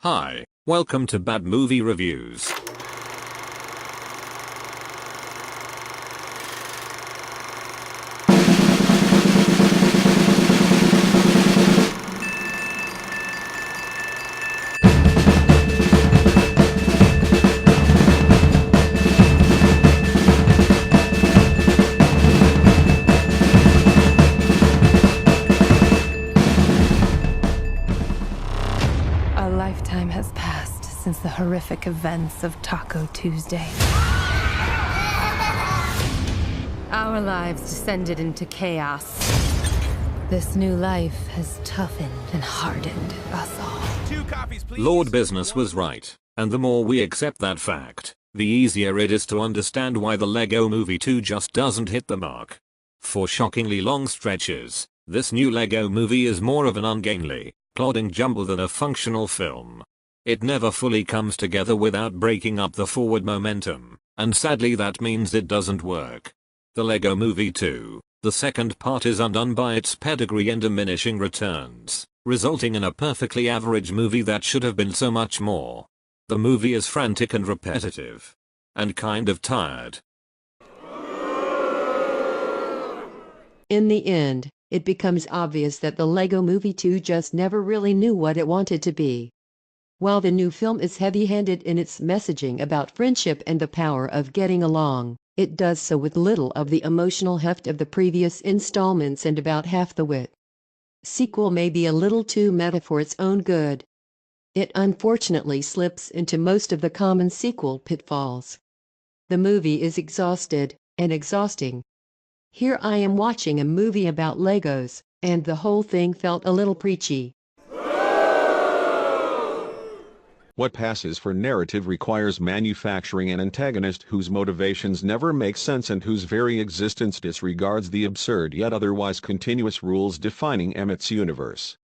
Hi, welcome to Bad Movie Reviews. A lifetime has passed since the horrific events of Taco Tuesday. Our lives descended into chaos. This new life has toughened and hardened us all. 2 coffees, please. Lord Business was right, and the more we accept that fact, the easier it is to understand why the Lego Movie 2 just doesn't hit the mark. For shockingly long stretches, this new Lego Movie is more of an ungainly, plodding jumble than a functional film. It never fully comes together without breaking up the forward momentum, and sadly that means it doesn't work. The Lego Movie 2, the second part, is undone by its pedigree and diminishing returns, resulting in a perfectly average movie that should have been so much more. The movie is frantic and repetitive. And kind of tired. In the end, it becomes obvious that the Lego Movie 2 just never really knew what it wanted to be. While the new film is heavy-handed in its messaging about friendship and the power of getting along, it does so with little of the emotional heft of the previous installments and about half the wit. Sequel may be a little too meta for its own good. It unfortunately slips into most of the common sequel pitfalls. The movie is exhausted and exhausting. Here I am watching a movie about Legos, and the whole thing felt a little preachy. What passes for narrative requires manufacturing an antagonist whose motivations never make sense and whose very existence disregards the absurd yet otherwise continuous rules defining Emmett's universe.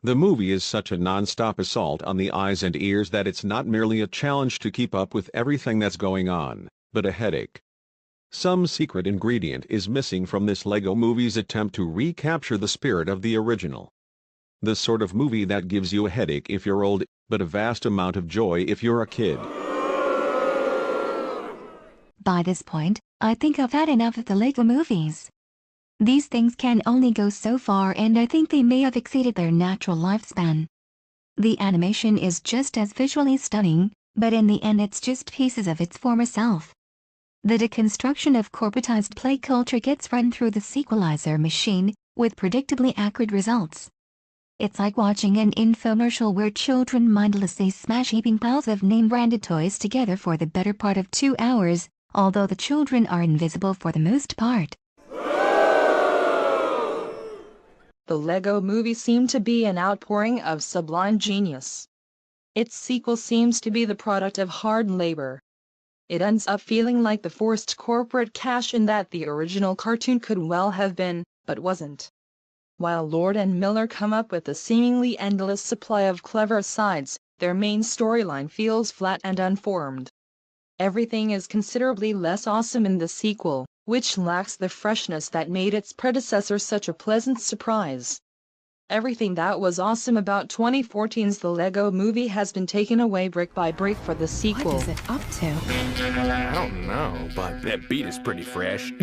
The movie is such a non-stop assault on the eyes and ears that it's not merely a challenge to keep up with everything that's going on, but a headache. Some secret ingredient is missing from this Lego Movie's attempt to recapture the spirit of the original. The sort of movie that gives you a headache if you're old, but a vast amount of joy if you're a kid. By this point, I think I've had enough of the Lego movies. These things can only go so far, and I think they may have exceeded their natural lifespan. The animation is just as visually stunning, but in the end it's just pieces of its former self. The deconstruction of corporatized play culture gets run through the sequelizer machine, with predictably accurate results. It's like watching an infomercial where children mindlessly smash heaping piles of name-branded toys together for the better part of 2 hours, although the children are invisible for the most part. The Lego Movie seemed to be an outpouring of sublime genius. Its sequel seems to be the product of hard labor. It ends up feeling like the forced corporate cash-in that the original cartoon could well have been, but wasn't. While Lord and Miller come up with a seemingly endless supply of clever asides, their main storyline feels flat and unformed. Everything is considerably less awesome in the sequel, which lacks the freshness that made its predecessor such a pleasant surprise. Everything that was awesome about 2014's The Lego Movie has been taken away brick by brick for the sequel. What is it up to? I don't know, but that beat is pretty fresh.